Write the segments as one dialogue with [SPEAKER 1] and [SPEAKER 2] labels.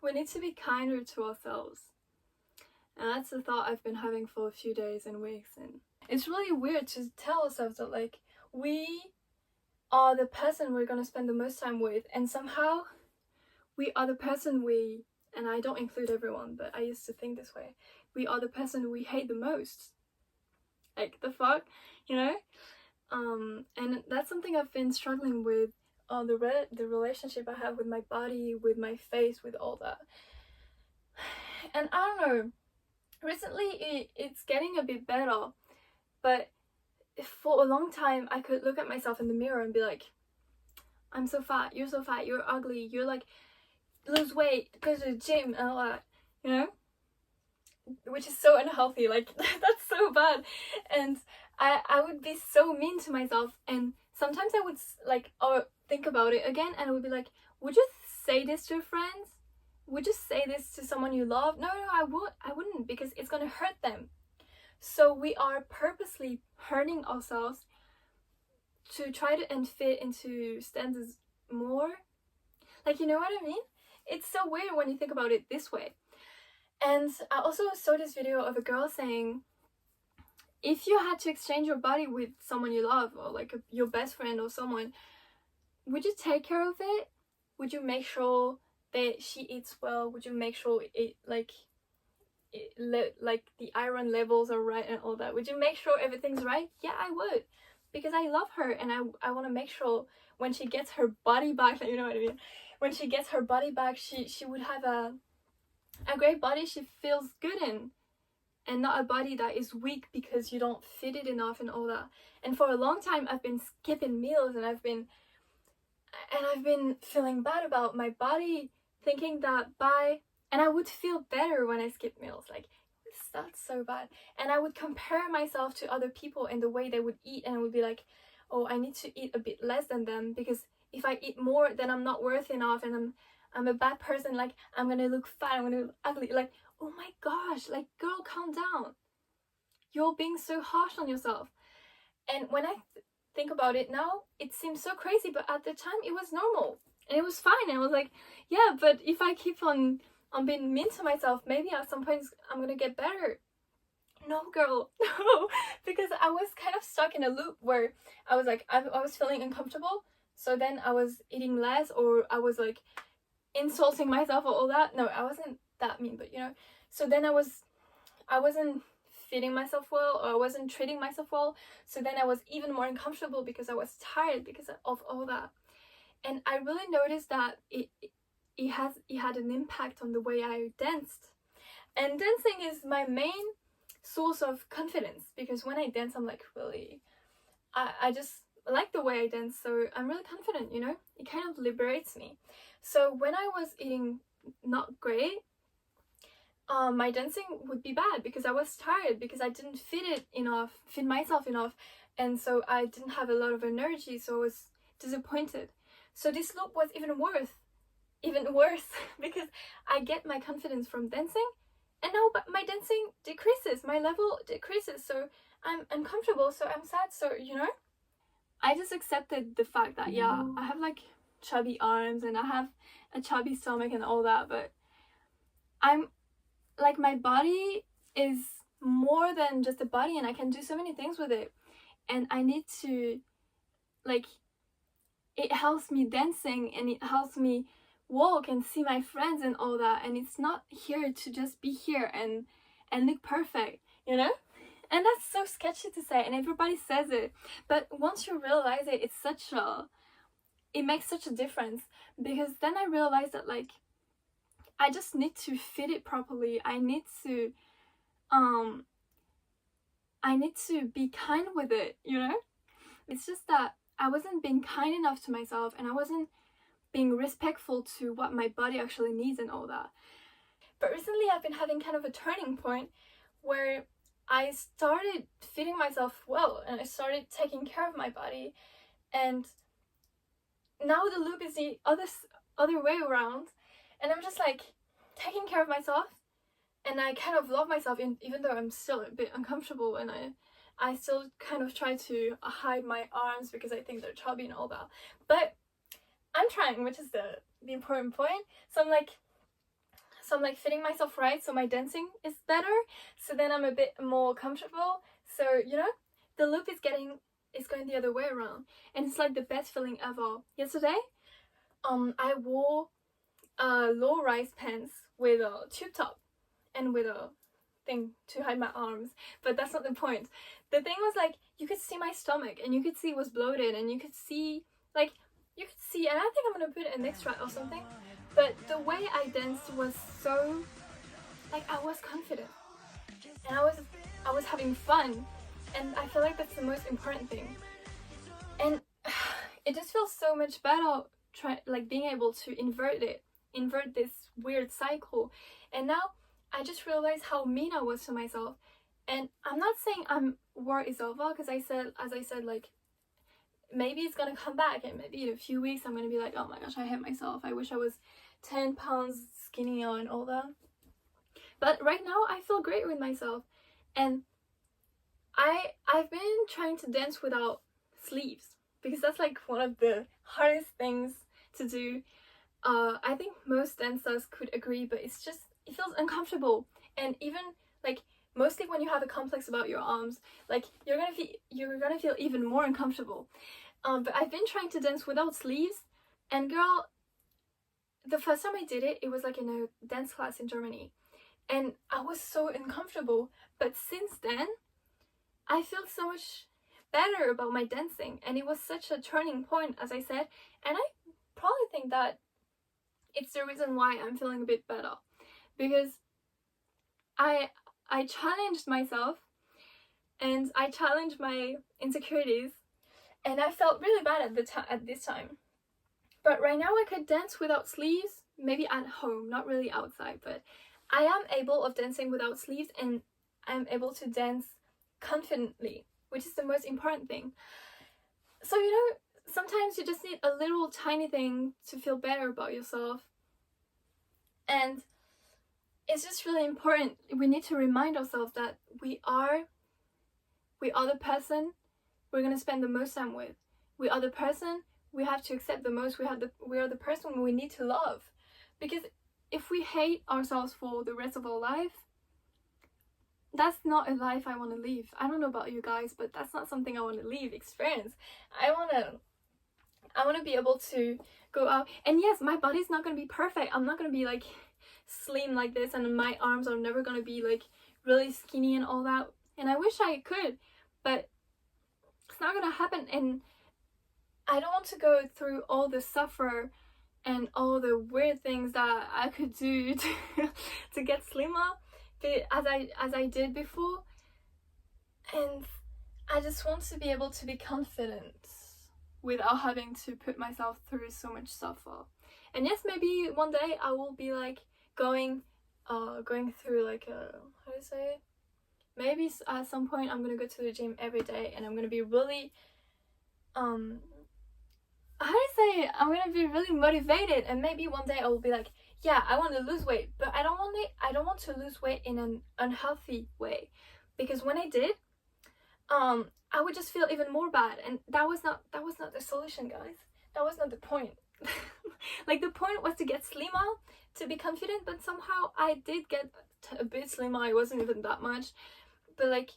[SPEAKER 1] we need to be kinder to ourselves. And that's the thought I've been having for a few days and weeks, and it's really weird to tell ourselves that like we are the person we're gonna spend the most time with, and somehow we are the person we, and I don't include everyone, but I used to think this way, we are the person we hate the most. Like, the fuck, you know? And that's something I've been struggling with, the relationship I have with my body, with my face, with all that. And I don't know, recently it's getting a bit better, but for a long time I could look at myself in the mirror and be like, I'm so fat, you're ugly, you're like, lose weight, go to the gym and all that, you know? Which is so unhealthy, like that's so bad. And I would be so mean to myself, and sometimes I would like think about it again, and I would be like, would you say this to your friends? Would you say this to someone you love? No, I wouldn't, because it's gonna hurt them. So we are purposely hurting ourselves to try to and fit into standards more. Like, you know what I mean? It's so weird when you think about it this way. And I also saw this video of a girl saying, if you had to exchange your body with someone you love, or like your best friend or someone, would you take care of it? Would you make sure that she eats well? Would you make sure like the iron levels are right and all that? Would you make sure everything's right? Yeah, I would, because I love her, and I want to make sure when she gets her body back, you know what I mean, when she gets her body back, she would have a great body she feels good in, and not a body that is weak because you don't fit it enough and all that. And for a long time I've been skipping meals, and I've been feeling bad about my body, thinking that and I would feel better when I skipped meals, like that's so bad. And I would compare myself to other people and the way they would eat, and I would be like, oh, I need to eat a bit less than them, because if I eat more then I'm not worth enough, and I'm a bad person, like I'm gonna look fat, I'm gonna look ugly. Like, oh my gosh, like girl, calm down, you're being so harsh on yourself. And when I think about it now, it seems so crazy, but at the time it was normal and it was fine. And I was like, yeah, but if I keep on being mean to myself, maybe at some point I'm gonna get better. No, girl, no, because I was kind of stuck in a loop where I was like, I was feeling uncomfortable, so then I was eating less, or I was like insulting myself or all that. No, I wasn't that mean, but you know. So then I wasn't feeding myself well, or I wasn't treating myself well, so then I was even more uncomfortable because I was tired because of all that. And I really noticed that it had an impact on the way I danced. And dancing is my main source of confidence, because when I dance I'm like, really, I just like the way I dance, so I'm really confident, you know. It kind of liberates me. So when I was eating not great, my dancing would be bad because I was tired, because I didn't feed myself enough, and so I didn't have a lot of energy, so I was disappointed. So this loop was even worse because I get my confidence from dancing, and now my dancing decreases, my level decreases, so I'm uncomfortable, so I'm sad. So, you know, I just accepted the fact that, yeah, I have like chubby arms and I have a chubby stomach and all that, but I'm like, my body is more than just a body, and I can do so many things with it. And I need to, like, it helps me dancing, and it helps me walk and see my friends and all that, and it's not here to just be here and look perfect, you know. And that's so sketchy to say, and everybody says it, but once you realize it, it makes such a difference, because then I realized that, like, I just need to fit it properly. I need to be kind with it, you know. It's just that I wasn't being kind enough to myself, and I wasn't being respectful to what my body actually needs and all that. But recently I've been having kind of a turning point where I started feeding myself well, and I started taking care of my body, and now the loop is the other way around, and I'm just like taking care of myself, and I kind of love myself, even though I'm still a bit uncomfortable, and I still kind of try to hide my arms because I think they're chubby and all that, but I'm trying, which is the important point. So I'm like, So I'm like fitting myself right so my dancing is better, so then I'm a bit more comfortable. So you know, the loop is going the other way around, and it's like the best feeling ever. Yesterday I wore low-rise pants with a tube top and with a thing to hide my arms, but that's not the point. The thing was like you could see my stomach and you could see it was bloated, and you could see and I think I'm gonna put an extra or something, but the way I danced was so like I was confident, and I was having fun, and I feel like that's the most important thing. And it just feels so much better being able to invert this weird cycle. And now I just realized how mean I was to myself. And I'm not saying war is over, because as I said, like maybe it's gonna come back, and maybe in a few weeks I'm gonna be like, oh my gosh, I hate myself, I wish I was 10 pounds skinnier and all that. But right now I feel great with myself, and I've been trying to dance without sleeves, because that's like one of the hardest things to do. I think most dancers could agree, but it feels uncomfortable. And even like mostly when you have a complex about your arms, like you're gonna feel even more uncomfortable. But I've been trying to dance without sleeves, and girl, the first time I did it, it was like in a dance class in Germany, and I was so uncomfortable. But since then I feel so much better about my dancing, and it was such a turning point, as I said. And I probably think that it's the reason why I'm feeling a bit better, because I challenged myself, and I challenged my insecurities, and I felt really bad at this time. But right now I could dance without sleeves, maybe at home, not really outside, but I am able of dancing without sleeves, and I'm able to dance confidently, which is the most important thing. So you know, sometimes you just need a little tiny thing to feel better about yourself, and it's just really important. We need to remind ourselves that we are the person we're gonna spend the most time with. We are the person we have to accept the most. We are the person we need to love, because if we hate ourselves for the rest of our life, that's not a life I want to live. I don't know about you guys, but that's not something I want to experience. I want to be able to go out, and yes, my body's not going to be perfect. I'm not going to be like slim like this, and my arms are never going to be like really skinny and all that, and I wish I could, but it's not going to happen. And I don't want to go through all the suffer and all the weird things that I could do to get slimmer, as I did before. And I just want to be able to be confident without having to put myself through so much suffer. And yes, maybe one day I will be like going through like a, how do you say it? Maybe at some point I'm gonna go to the gym every day, and I'm gonna be really how do you say it? I'm gonna be really motivated, and maybe one day I will be like, yeah, I want to lose weight, but I don't want to lose weight in an unhealthy way, because when I did, I would just feel even more bad, and that was not the solution, guys. That was not the point. Like, the point was to get slimmer, to be confident, but somehow I did get a bit slimmer. It wasn't even that much, but like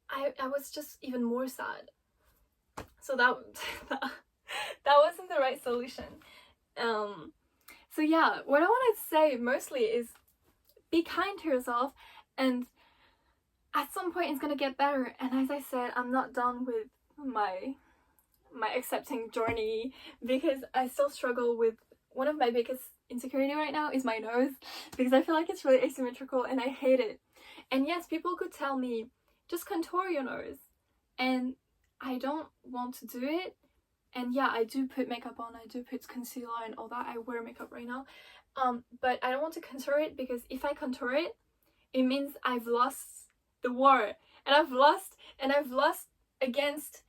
[SPEAKER 1] I was just even more sad. So that wasn't the right solution. So yeah, what I want to say mostly is be kind to yourself, and at some point it's gonna get better. And as I said, I'm not done with my accepting journey, because I still struggle with one of my biggest insecurity right now is my nose, because I feel like it's really asymmetrical and I hate it. And yes, people could tell me, just contour your nose, and I don't want to do it. And yeah, I do put makeup on, I do put concealer and all that. I wear makeup right now, but I don't want to contour it, because if I contour it, it means I've lost the war, and I've lost against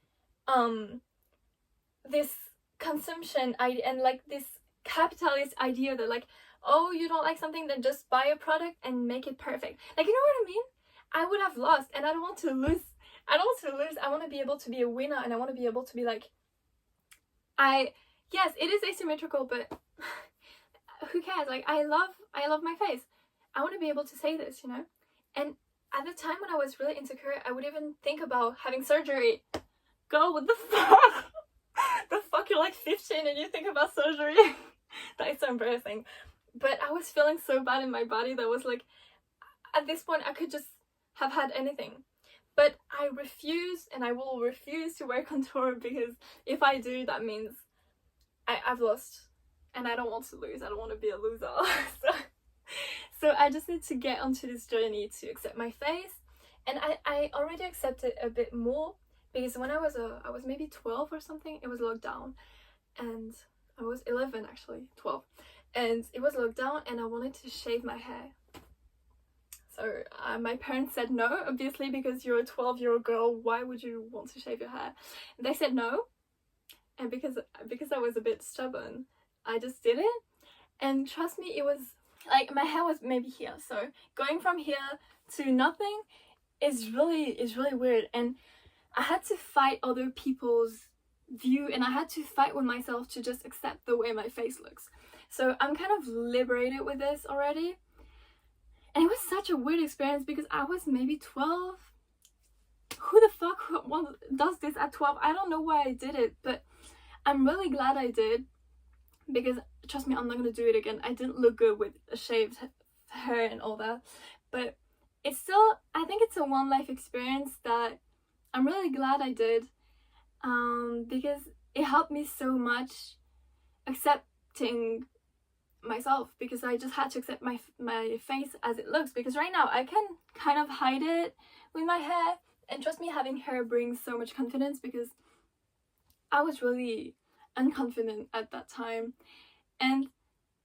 [SPEAKER 1] this consumption and like this capitalist idea that like, oh, you don't like something, then just buy a product and make it perfect. Like, you know what I mean? I would have lost, and I don't want to lose. I want to be able to be a winner, and I want to be able to be like, yes, it is asymmetrical, but who cares? Like, I love my face. I want to be able to say this, you know? And at the time when I was really insecure, I would even think about having surgery. Girl, what the fuck? The fuck, you're like 15 and you think about surgery? That is so embarrassing. But I was feeling so bad in my body that was like, at this point I could just have had anything. But I refuse, and I will refuse to wear contour, because if I do, that means I've lost, and I don't want to lose. I don't want to be a loser. So I just need to get onto this journey to accept my face, and I already accept it a bit more, because when I was maybe 12 or something, it was locked down, and I was 11 actually, 12, and it was locked down, and I wanted to shave my hair. So my parents said no, obviously, because you're a 12-year-old girl, why would you want to shave your hair? And they said no, and because I was a bit stubborn, I just did it. And trust me, it was like, my hair was maybe here, so going from here to nothing is really weird. And I had to fight other people's view, and I had to fight with myself to just accept the way my face looks. So I'm kind of liberated with this already. And it was such a weird experience, because I was maybe 12. Who the fuck does this at 12? I don't know why I did it, but I'm really glad I did, because trust me, I'm not gonna do it again. I didn't look good with a shaved hair and all that, but it's still, I think it's a one life experience that I'm really glad I did, because it helped me so much accepting myself, because I just had to accept my face as it looks, because right now I can kind of hide it with my hair, and trust me, having hair brings so much confidence, because I was really unconfident at that time,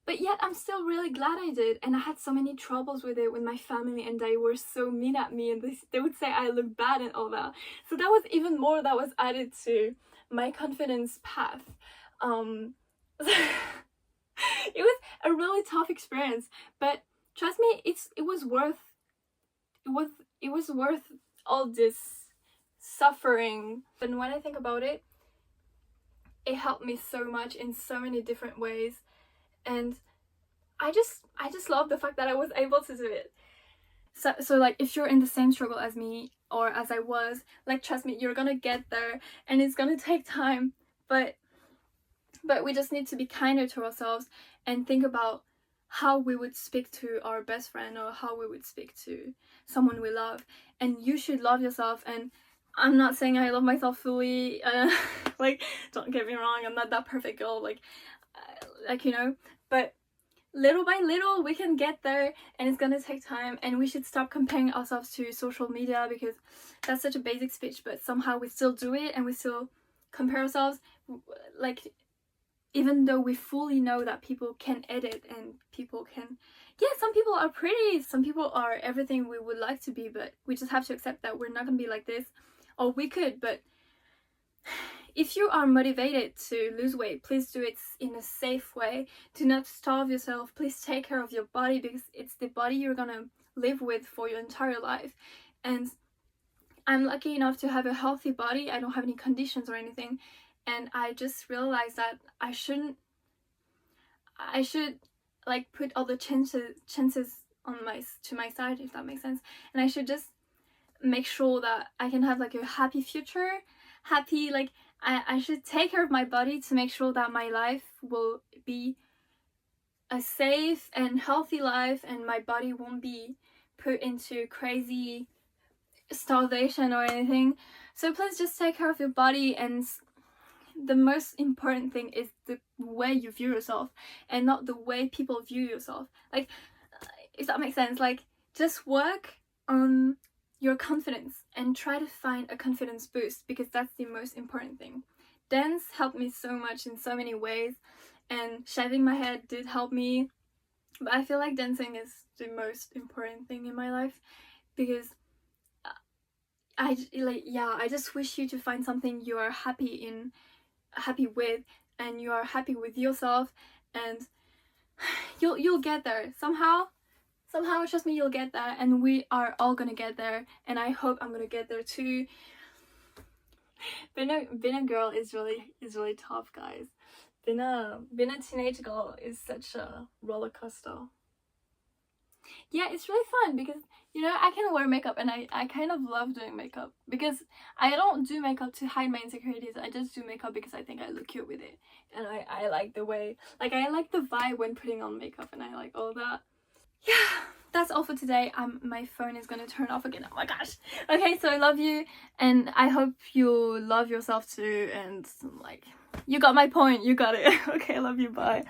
[SPEAKER 1] but yet I'm still really glad I did. And I had so many troubles with it with my family, and they were so mean at me, and they would say I look bad and all that, so that was even more that was added to my confidence path. It was a really tough experience, but trust me, it was worth all this suffering. But when I think about it, it helped me so much in so many different ways, and I just love the fact that I was able to do it. So like, if you're in the same struggle as me, or as I was, like, trust me, you're gonna get there, and it's gonna take time, but we just need to be kinder to ourselves and think about how we would speak to our best friend, or how we would speak to someone we love. And you should love yourself. And I'm not saying I love myself fully, like, don't get me wrong, I'm not that perfect girl, like you know, but little by little we can get there, and it's gonna take time. And we should stop comparing ourselves to social media, because that's such a basic speech, but somehow we still do it, and we still compare ourselves, like, even though we fully know that people can edit, and people can, yeah, some people are pretty, some people are everything we would like to be, but we just have to accept that we're not gonna be like this. Or we could, but if you are motivated to lose weight, please do it in a safe way. Do not starve yourself. Please take care of your body, because it's the body you're gonna live with for your entire life. And I'm lucky enough to have a healthy body. I don't have any conditions or anything, and I just realized that I should like put all the chances on to my side, if that makes sense. And I should just make sure that I can have like a happy future, like I should take care of my body to make sure that my life will be a safe and healthy life, and my body won't be put into crazy starvation or anything. So please just take care of your body, and the most important thing is the way you view yourself, and not the way people view yourself. Like, if that makes sense, like, just work on your confidence and try to find a confidence boost, because that's the most important thing. Dance helped me so much in so many ways, and shaving my head did help me, but I feel like dancing is the most important thing in my life, because I just wish you to find something you are happy with, and you are happy with yourself, and you'll get there somehow. Trust me, you'll get there, and we are all gonna get there, and I hope I'm gonna get there too. Being a girl is really tough, guys. being a teenage girl is such a roller coaster. Yeah, it's really fun because, you know, I can wear makeup and I kind of love doing makeup because I don't do makeup to hide my insecurities. I just do makeup because I think I look cute with it, and I like the way, like, I like the vibe when putting on makeup, and I like all that. Yeah, that's all for today. My phone is gonna turn off again. Oh my gosh. Okay, so I love you, and I hope you love yourself too, and like, you got my point. You got it. Okay, I love you. Bye.